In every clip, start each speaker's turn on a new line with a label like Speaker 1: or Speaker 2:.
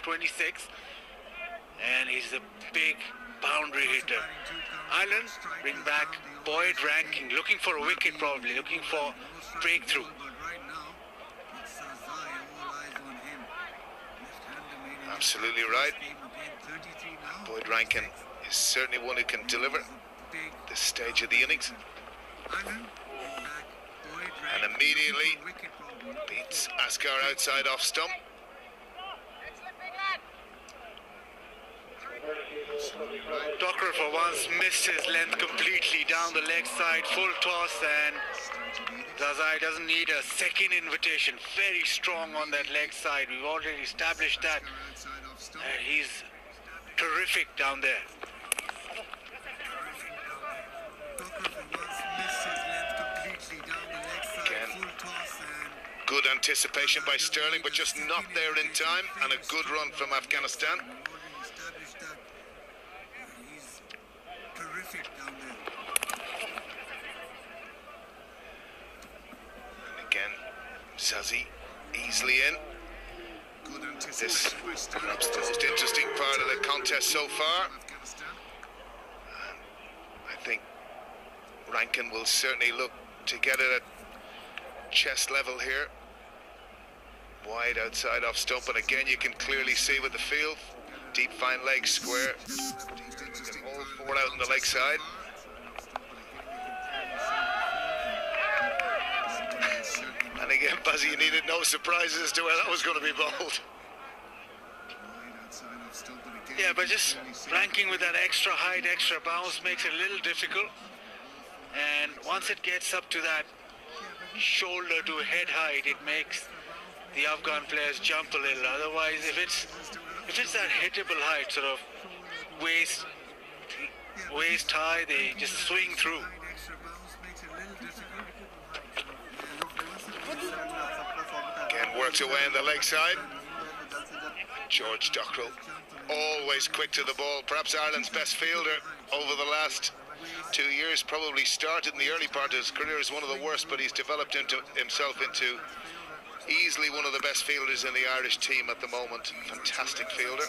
Speaker 1: 26, and he's a big boundary hitter. Ireland bring back Boyd Rankin, looking for a wicket probably, looking for breakthrough.
Speaker 2: Absolutely right. Boyd Rankin is certainly one who can deliver this stage of the innings. And immediately beats Asghar outside off stump.
Speaker 1: Docker for once missed his length completely down the leg side, full toss, and Zazai doesn't need a second invitation. Very strong on that leg side. We've already established that. He's terrific down there.
Speaker 2: Again, good anticipation by Sterling, but just not there in time, and a good run from Afghanistan. And again, Zazi easily in. This perhaps the most interesting part of the contest so far. And I think Rankin will certainly look to get it at chest level here. Wide outside off stump, and again you can clearly see with the field. Deep fine leg square. All four out on the leg side. And again, Bazzy, you needed no surprises as to where that was going to be bowled.
Speaker 1: Yeah, but just ranking with that extra height, extra bounce makes it a little difficult. And once it gets up to that shoulder to head height, it makes the Afghan players jump a little. Otherwise, if it's that hittable height, sort of waist high, they just swing through.
Speaker 2: Again, works away on the leg side. George Dockrell, always quick to the ball. Perhaps Ireland's best fielder over the last 2 years. Probably started in the early part of his career as one of the worst, but he's developed himself into easily one of the best fielders in the Irish team at the moment. Fantastic fielder.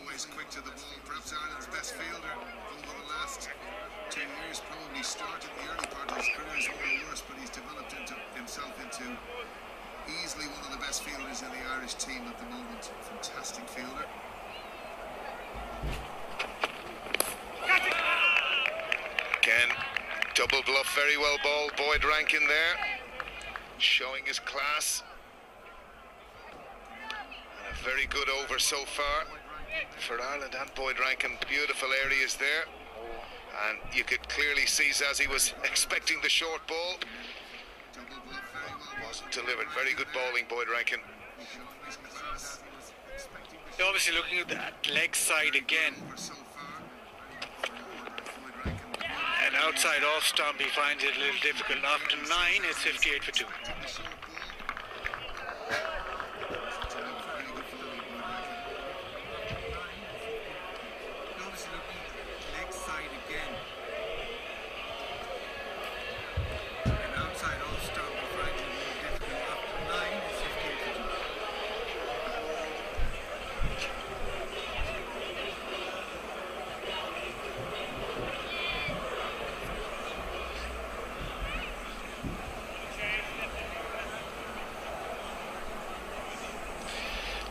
Speaker 2: Always quick to the ball. Perhaps Ireland's best fielder over the last 2 years. Probably started in the early part of his career as one of the worst, but he's developed himself into easily one of the best fielders in the Irish team at the moment. Fantastic fielder. Again, double bluff, very well bowled. Boyd Rankin there, showing his class. And a very good over so far for Ireland and Boyd Rankin. Beautiful areas there. And you could clearly see Zazi was expecting the short ball. Wasn't delivered. Very good bowling, Boyd Rankin.
Speaker 1: They're obviously looking at that leg side again. And outside off stump, he finds it a little difficult. After 9, it's 58 for 2.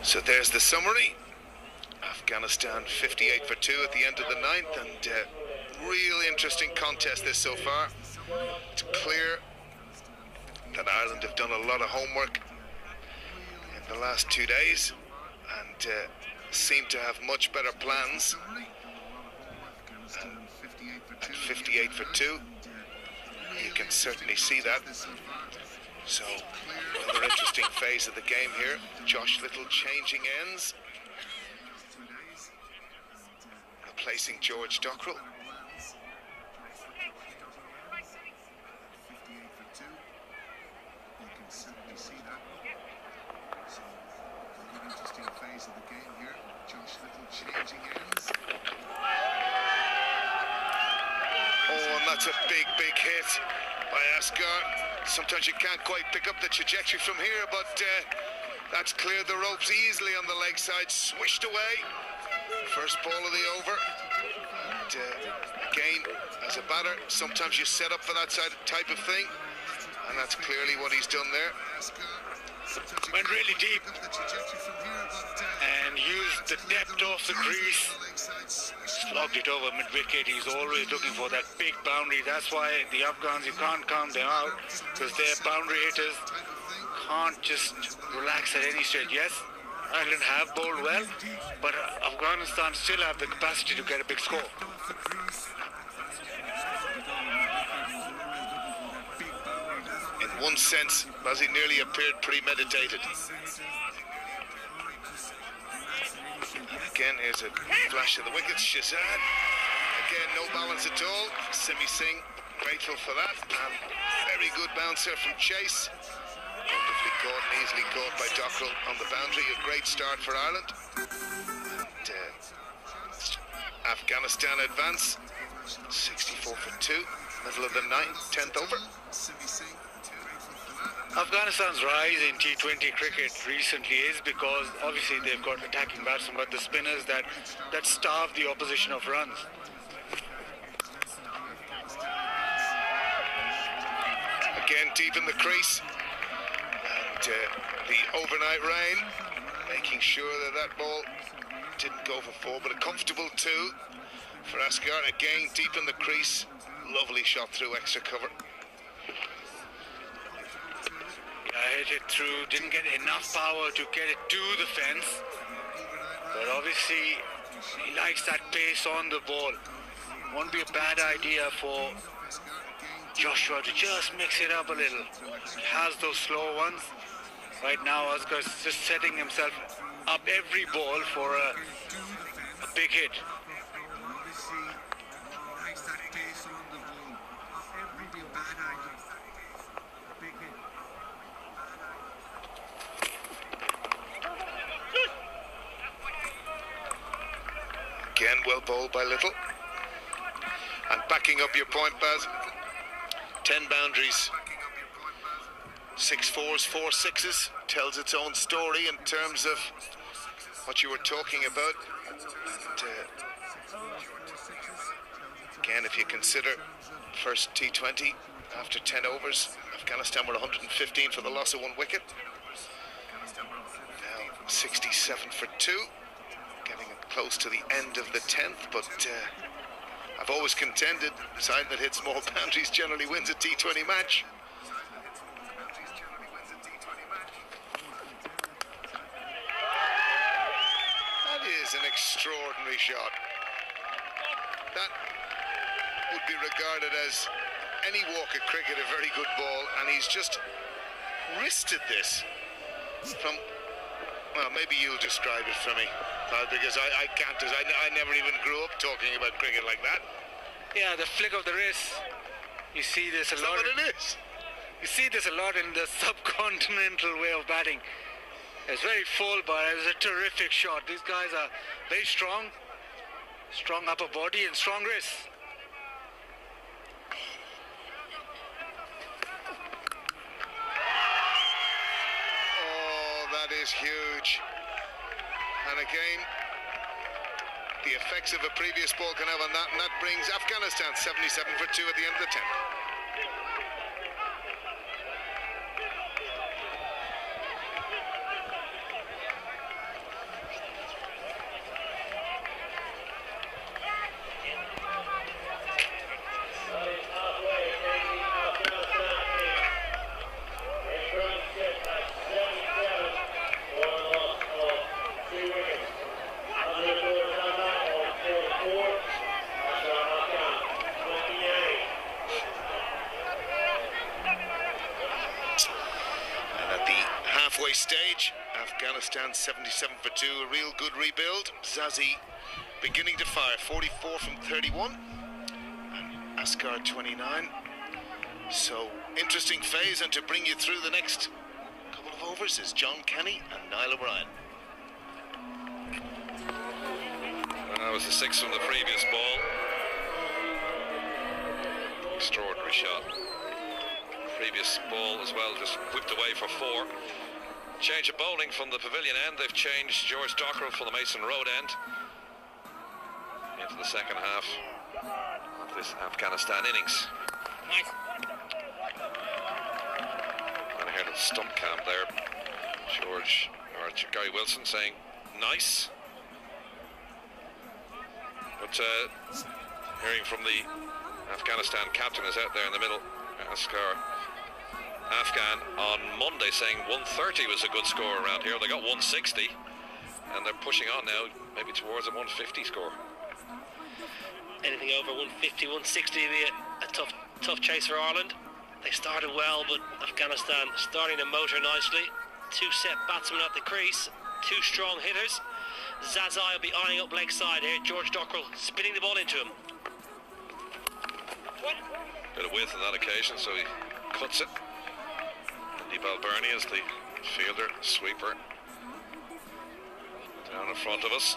Speaker 2: So there's the summary. Afghanistan 58 for 2 at the end of the 9th, and real interesting contest this so far. It's clear that Ireland have done a lot of homework in the last 2 days and seem to have much better plans. And at 58 for 2, you can certainly see that. So, another interesting phase of the game here. Josh Little changing ends, replacing George Dockrell. You can certainly see that. So, another interesting phase of the game here. Josh Little changing ends. Oh, and that's a big, big hit by Asghar. Sometimes you can't quite pick up the trajectory from here, but That's cleared the ropes easily on the leg side, swished away. First ball of the over. And, again, as a batter, sometimes you set up for that type of thing, and that's clearly what he's done there.
Speaker 1: Went really deep and used the depth of the crease. Slogged it over mid-wicket. He's always looking for that big boundary. That's why the Afghans, you can't count them out, because they're boundary hitters. Can't just relax at any stage. Yes, Ireland have bowled well, but Afghanistan still have the capacity to get a big score.
Speaker 2: In one sense, Bazzi nearly appeared premeditated. Again, here's a flash of the wickets. Shazad. Again, no balance at all. Simi Singh, grateful for that. And very good bouncer from Chase. Wonderfully caught and easily caught by Dockrell on the boundary. A great start for Ireland. And Afghanistan advance. 64 for 2. Middle of the 10th over.
Speaker 1: Afghanistan's rise in T20 cricket recently is because obviously they've got attacking batsmen, but the spinners that starve the opposition of runs.
Speaker 2: Again, deep in the crease. And the overnight rain, making sure that ball didn't go for 4, but a comfortable 2 for Asghar. Again, deep in the crease. Lovely shot through extra cover.
Speaker 1: Hit it through, didn't get enough power to get it to the fence, but obviously he likes that pace on the ball. Won't be a bad idea for Joshua to just mix it up a little. He has those slow ones. Right now Asghar's just setting himself up every ball for a big hit.
Speaker 2: Again, well bowled by Little. And backing up your point, Baz, 10 boundaries, 6 fours, 4 sixes, tells its own story in terms of what you were talking about. And, again, if you consider first T20 after 10 overs, Afghanistan were 115 for the loss of 1 wicket. Now 67 for 2. Getting close to the end of the 10th, but I've always contended the side that hits more boundaries generally wins a T20 match. That is an extraordinary shot. That would be regarded as any walk at cricket a very good ball, and he's just wristed this from, well, maybe you'll describe it for me, because I can't. I never even grew up talking about cricket like that.
Speaker 1: Yeah, the flick of the wrist. You see this a lot.
Speaker 2: That's what it is.
Speaker 1: You see this a lot in the subcontinental way of batting. It's very full, but it was a terrific shot. These guys are very strong upper body and strong wrists.
Speaker 2: Oh, that is huge. And again, the effects of a previous ball can have on that, and that brings Afghanistan 77 for 2 at the end of the 10th. Stage, Afghanistan 77 for 2, a real good rebuild. Zazi beginning to fire, 44 from 31, and Asghar 29. So interesting phase, and to bring you through the next couple of overs is John Kenny and Niall O'Brien.
Speaker 3: That was the 6 from the previous ball. Extraordinary shot. Previous ball as well, just whipped away for 4. Change of bowling from the pavilion end. They've changed George Dockrell for the Mason Road end into the second half of this Afghanistan innings.
Speaker 4: Nice.
Speaker 3: And I heard the stump cam there. Gary Wilson saying nice. But hearing from the Afghanistan captain is out there in the middle, Askar Afghan on Monday, saying 130 was a good score around here. They got 160 and they're pushing on now, maybe towards a 150 score.
Speaker 4: Anything over 150, 160 would be a tough chase for Ireland. They started well, but Afghanistan starting to motor nicely. 2 set batsmen at the crease, 2 strong hitters. Zazai will be eyeing up leg side here. George Dockrell spinning the ball into him.
Speaker 3: Bit of width on that occasion, so he cuts it. Andy Balbirnie is the fielder, sweeper, down in front of us.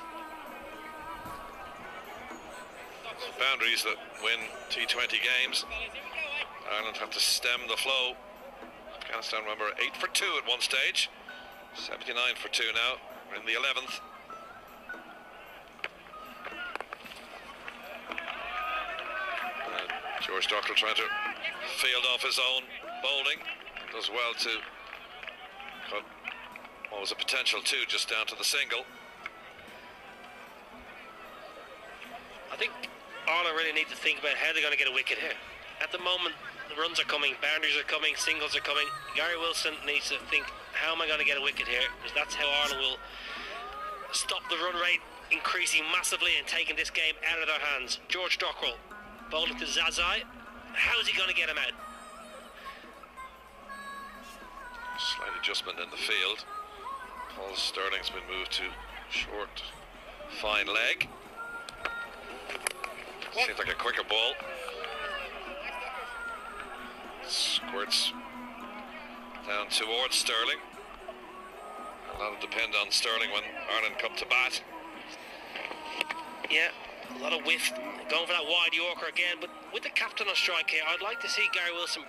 Speaker 3: Boundaries that win T20 games. Ireland have to stem the flow. Afghanistan, remember, 8 for 2 at one stage. 79 for 2 now. We're in the 11th. George Dockrell trying to field off his own bowling. Does well to cut what was a potential 2 just down to the single.
Speaker 4: I think Ireland really need to think about how they're going to get a wicket here. At the moment, the runs are coming, boundaries are coming, singles are coming. Gary Wilson needs to think, how am I going to get a wicket here? Because that's how Ireland will stop the run rate increasing massively and taking this game out of their hands. George Dockrell bowling to Zazai. How is he going to get him out?
Speaker 3: Slight adjustment in the field. Paul Sterling's been moved to short, fine leg. Seems like a quicker ball. Squirts down towards Sterling. And that'll depend on Sterling when Ireland come to bat.
Speaker 4: Yeah, a lot of width. Going for that wide Yorker again, but with the captain on strike here, I'd like to see Gary Wilson